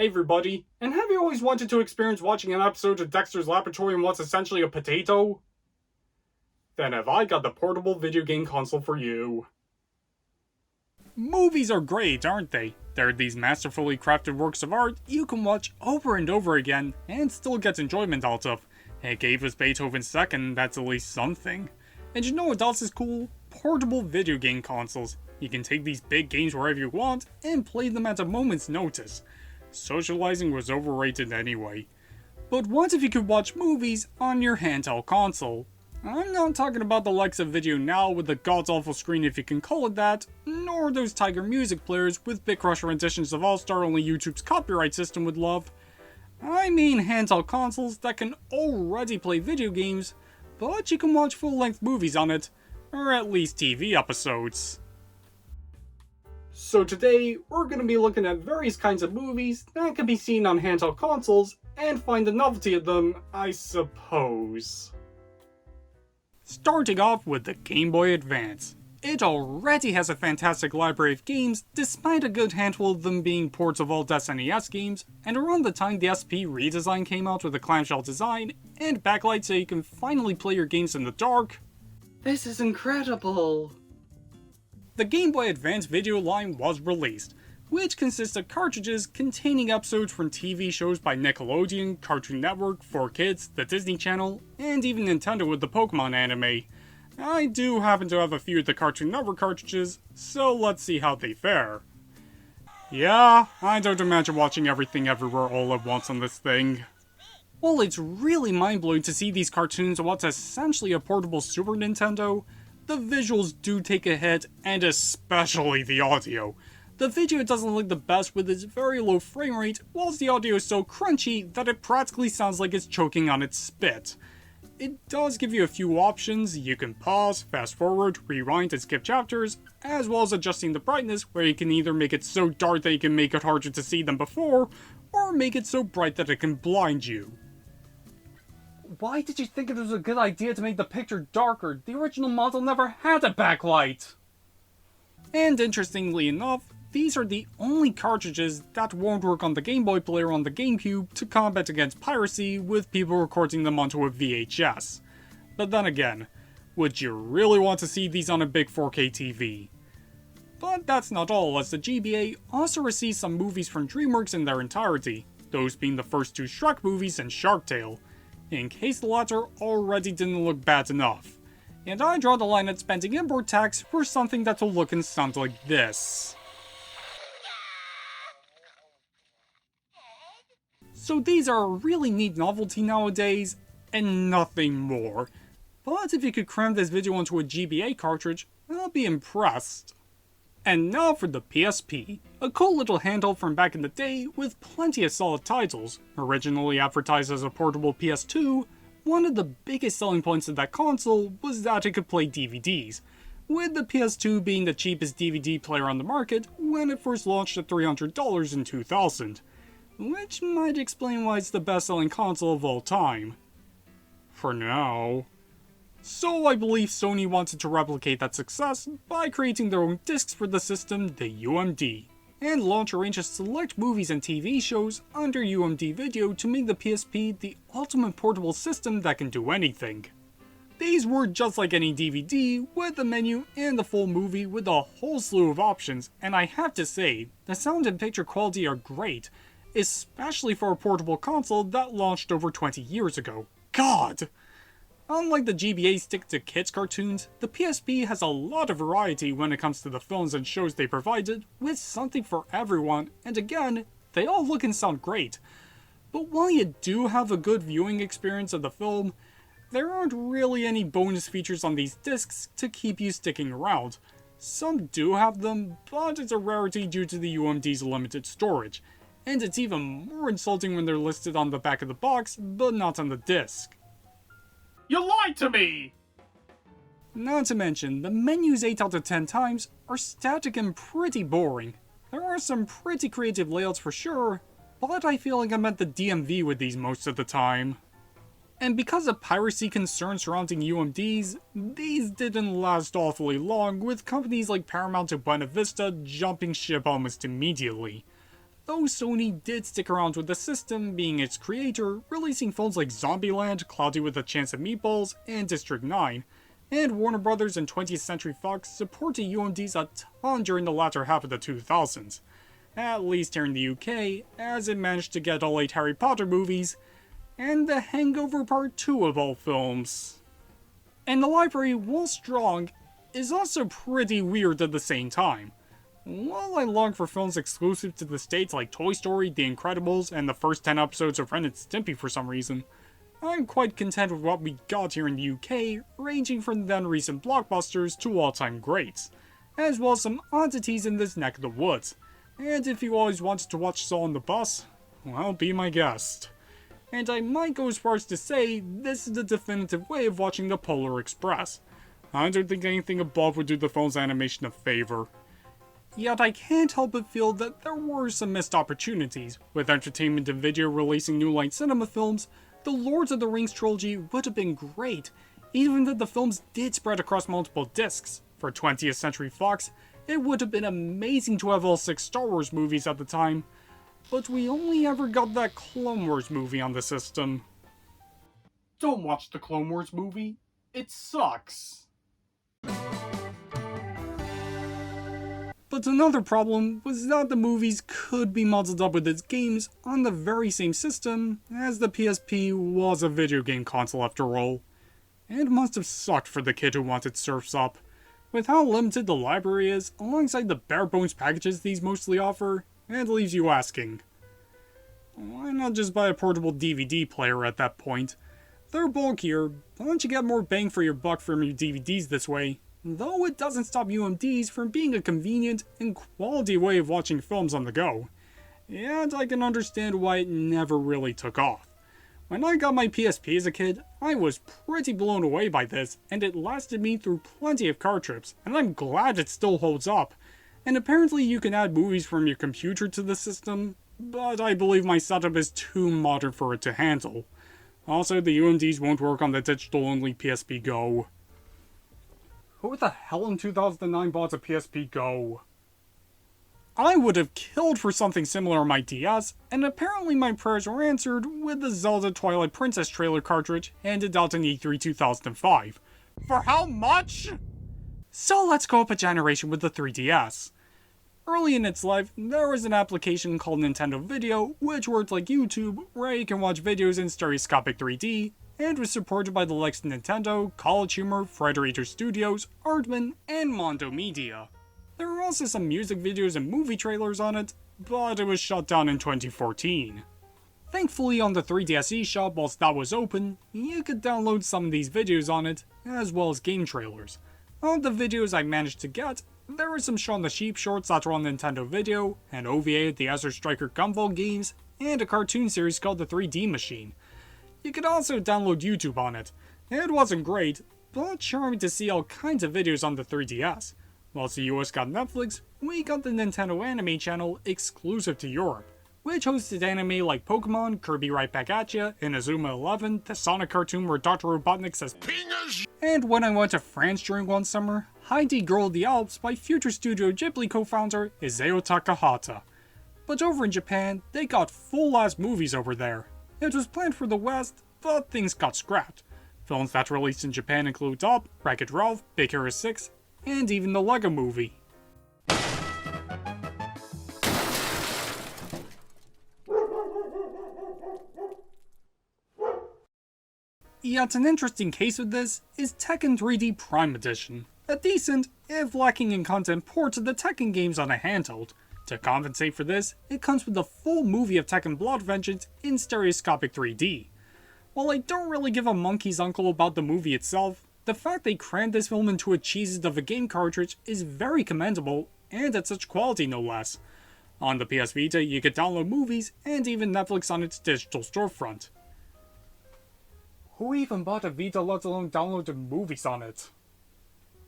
Hey everybody, and have you always wanted to experience watching an episode of Dexter's Laboratory in what's essentially a potato? Then have I got the portable video game console for you. Movies are great, aren't they? They're these masterfully crafted works of art you can watch over and over again and still get enjoyment out of. It gave us Beethoven's Second, that's at least something. And you know what else is cool? Portable video game consoles. You can take these big games wherever you want and play them at a moment's notice. Socializing was overrated anyway. But what if you could watch movies on your handheld console? I'm not talking about the likes of Video Now with a god-awful screen if you can call it that, nor those Tiger music players with bit-crusher renditions of All-Star only YouTube's copyright system would love. I mean handheld consoles that can already play video games, but you can watch full-length movies on it, or at least TV episodes. So today, we're going to be looking at various kinds of movies that can be seen on handheld consoles, and find the novelty of them, I suppose. Starting off with the Game Boy Advance. It already has a fantastic library of games, despite a good handful of them being ports of old SNES games, and around the time the SP redesign came out with a clamshell design, and backlight so you can finally play your games in the dark. This is incredible! The Game Boy Advance video line was released, which consists of cartridges containing episodes from TV shows by Nickelodeon, Cartoon Network, 4Kids, the Disney Channel, and even Nintendo with the Pokemon anime. I do happen to have a few of the Cartoon Network cartridges, so let's see how they fare. Yeah, I don't imagine watching everything everywhere all at once on this thing. While it's really mind-blowing to see these cartoons on what's essentially a portable Super Nintendo, the visuals do take a hit, and especially the audio. The video doesn't look the best with its very low frame rate, whilst the audio is so crunchy that it practically sounds like it's choking on its spit. It does give you a few options. You can pause, fast forward, rewind, and skip chapters, as well as adjusting the brightness, where you can either make it so dark that you can make it harder to see than before, or make it so bright that it can blind you. Why did you think it was a good idea to make the picture darker? The original model never had a backlight! And interestingly enough, these are the only cartridges that won't work on the Game Boy player on the GameCube to combat against piracy with people recording them onto a VHS. But then again, would you really want to see these on a big 4K TV? But that's not all, as the GBA also received some movies from DreamWorks in their entirety, those being the first two Shrek movies and Shark Tale, in case the latter already didn't look bad enough. And I draw the line at spending import tax for something that will look and sound like this. So these are a really neat novelty nowadays, and nothing more. But if you could cram this video onto a GBA cartridge, I'll be impressed. And now for the PSP, a cool little handheld from back in the day with plenty of solid titles. Originally advertised as a portable PS2, one of the biggest selling points of that console was that it could play DVDs, with the PS2 being the cheapest DVD player on the market when it first launched at $300 in 2000. Which might explain why it's the best-selling console of all time. For now. So I believe Sony wanted to replicate that success by creating their own discs for the system, the UMD, and launch a range of select movies and TV shows under UMD Video to make the PSP the ultimate portable system that can do anything. These were just like any DVD, with a menu and the full movie with a whole slew of options, and I have to say, the sound and picture quality are great, especially for a portable console that launched over 20 years ago. God! Unlike the GBA stick-to-kids cartoons, the PSP has a lot of variety when it comes to the films and shows they provided, with something for everyone, and again, they all look and sound great. But while you do have a good viewing experience of the film, there aren't really any bonus features on these discs to keep you sticking around. Some do have them, but it's a rarity due to the UMD's limited storage. And it's even more insulting when they're listed on the back of the box, but not on the disc. You lied to me! Not to mention, the menus 8 out of 10 times are static and pretty boring. There are some pretty creative layouts for sure, but I feel like I'm at the DMV with these most of the time. And because of piracy concerns surrounding UMDs, these didn't last awfully long, with companies like Paramount and Buena Vista jumping ship almost immediately. though Sony did stick around with the system, being its creator, releasing films like Zombieland, Cloudy with a Chance of Meatballs, and District 9, and Warner Brothers and 20th Century Fox supported UMDs a ton during the latter half of the 2000s, at least here in the UK, as it managed to get all 8 Harry Potter movies, and The Hangover Part 2 of all films. And the library, while strong, is also pretty weird at the same time. While I long for films exclusive to the States like Toy Story, The Incredibles, and the first 10 episodes of Ren and Stimpy for some reason, I'm quite content with what we got here in the UK, ranging from then recent blockbusters to all-time greats, as well as some oddities in this neck of the woods. And if you always wanted to watch Saw on the bus, well, be my guest. And I might go as far as to say this is the definitive way of watching the Polar Express. I don't think anything above would do the film's animation a favor. Yet I can't help but feel that there were some missed opportunities. With Entertainment and Video releasing new line cinema films, the Lord of the Rings trilogy would have been great, even though the films did spread across multiple discs. For 20th Century Fox, it would have been amazing to have all 6 Star Wars movies at the time, but we only ever got that Clone Wars movie on the system. Don't watch the Clone Wars movie, it sucks. But another problem was that the movies could be modeled up with its games on the very same system, as the PSP was a video game console after all. And must have sucked for the kid who wanted Surf's Up. With how limited the library is, alongside the bare-bones packages these mostly offer, it leaves you asking, why not just buy a portable DVD player at that point? They're bulkier, but you get more bang for your buck from your DVDs this way. Though it doesn't stop UMDs from being a convenient and quality way of watching films on the go. And I can understand why it never really took off. When I got my PSP as a kid, I was pretty blown away by this, and it lasted me through plenty of car trips, and I'm glad it still holds up. And apparently you can add movies from your computer to the system, but I believe my setup is too modern for it to handle. Also, the UMDs won't work on the digital-only PSP Go. Who the hell in 2009 bought a PSP Go? I would have killed for something similar on my DS, and apparently my prayers were answered with the Zelda Twilight Princess trailer cartridge handed out in E3 2005. For how much? So let's go up a generation with the 3DS. Early in its life, there was an application called Nintendo Video, which worked like YouTube, where you can watch videos in stereoscopic 3D, and was supported by the likes of Nintendo, College Humor, Frederator Studios, Aardman, and Mondo Media. There were also some music videos and movie trailers on it, but it was shut down in 2014. Thankfully on the 3DS eShop, whilst that was open, you could download some of these videos on it, as well as game trailers. Of the videos I managed to get, there were some Shaun the Sheep shorts that were on Nintendo Video, an OVA of the Ezra Striker Gumball games, and a cartoon series called The 3D Machine. You could also download YouTube on it. It wasn't great, but charming to see all kinds of videos on the 3DS. Whilst the US got Netflix, we got the Nintendo Anime channel exclusive to Europe, which hosted anime like Pokemon, Kirby Right Back At Ya, Inazuma 11, the Sonic cartoon where Dr. Robotnik says Pingas! And when I went to France during one summer, Heidi Girl of the Alps by future Studio Ghibli co-founder Isao Takahata. But over in Japan, they got full-ass movies over there. It was planned for the West, but things got scrapped. Films that released in Japan include Up, Wreck-It Ralph, Big Hero 6, and even the Lego Movie. Yet an interesting case with this is Tekken 3D Prime Edition, a decent, if lacking in content, port of the Tekken games on a handheld. To compensate for this, it comes with the full movie of Tekken Blood Vengeance in stereoscopic 3D. While I don't really give a monkey's uncle about the movie itself, the fact they crammed this film into a cheeses of a game cartridge is very commendable, and at such quality no less. On the PS Vita, you could download movies, and even Netflix on its digital storefront. Who even bought a Vita let alone downloaded movies on it?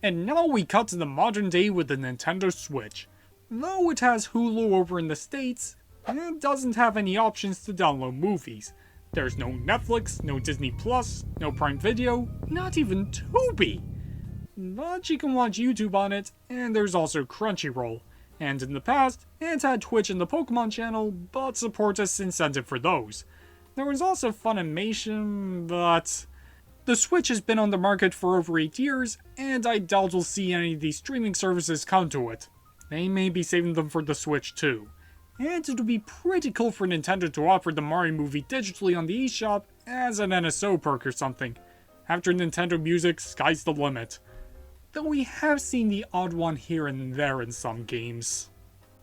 And now we cut to the modern day with the Nintendo Switch. Though it has Hulu over in the States, it doesn't have any options to download movies. There's no Netflix, no Disney Plus, no Prime Video, not even Tubi. But you can watch YouTube on it, and there's also Crunchyroll. And in the past, it had Twitch and the Pokemon channel, but supports a incentive for those. There was also Funimation, but the Switch has been on the market for over 8 years, and I doubt we'll see any of these streaming services come to it. They may be saving them for the Switch too. And it would be pretty cool for Nintendo to offer the Mario movie digitally on the eShop as an NSO perk or something. After Nintendo Music, sky's the limit. Though we have seen the odd one here and there in some games.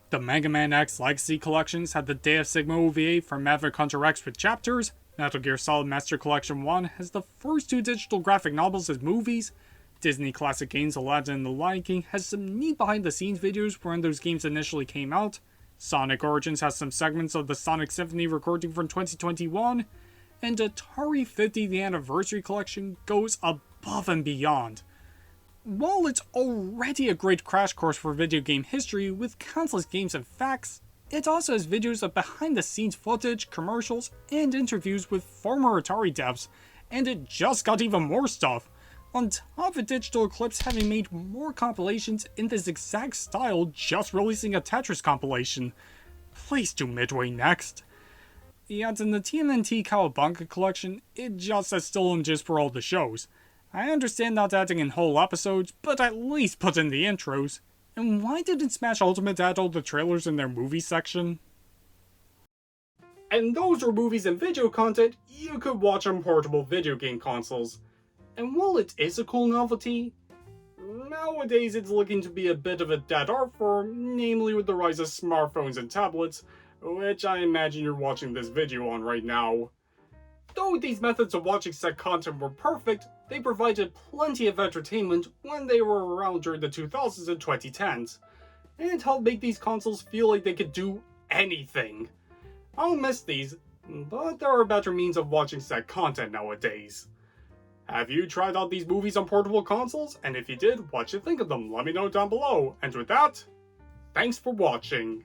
The Mega Man X Legacy Collections had the Day of Sigma OVA from Maverick Hunter X with chapters. Metal Gear Solid Master Collection 1 has the first 2 digital graphic novels as movies. Disney Classic Games Aladdin and the Lion King has some neat behind the scenes videos when those games initially came out. Sonic Origins has some segments of the Sonic Symphony recording from 2021. And Atari 50th Anniversary Collection goes above and beyond. While it's already a great crash course for video game history with countless games and facts, it also has videos of behind-the-scenes footage, commercials, and interviews with former Atari devs, and it just got even more stuff, on top of digital clips having made more compilations in this exact style just releasing a Tetris compilation. Please do Midway next. Yet in the TMNT Cowabunga collection, it just has still images for all the shows. I understand not adding in whole episodes, but at least put in the intros. And why didn't Smash Ultimate add all the trailers in their movie section? And those are movies and video content you could watch on portable video game consoles. And while it is a cool novelty, nowadays it's looking to be a bit of a dead art form, namely with the rise of smartphones and tablets, which I imagine you're watching this video on right now. Though these methods of watching said content were perfect, they provided plenty of entertainment when they were around during the 2000s and 2010s, and helped make these consoles feel like they could do anything. I'll miss these, but there are better means of watching said content nowadays. Have you tried out these movies on portable consoles? And if you did, what you think of them? Let me know down below. And with that, thanks for watching.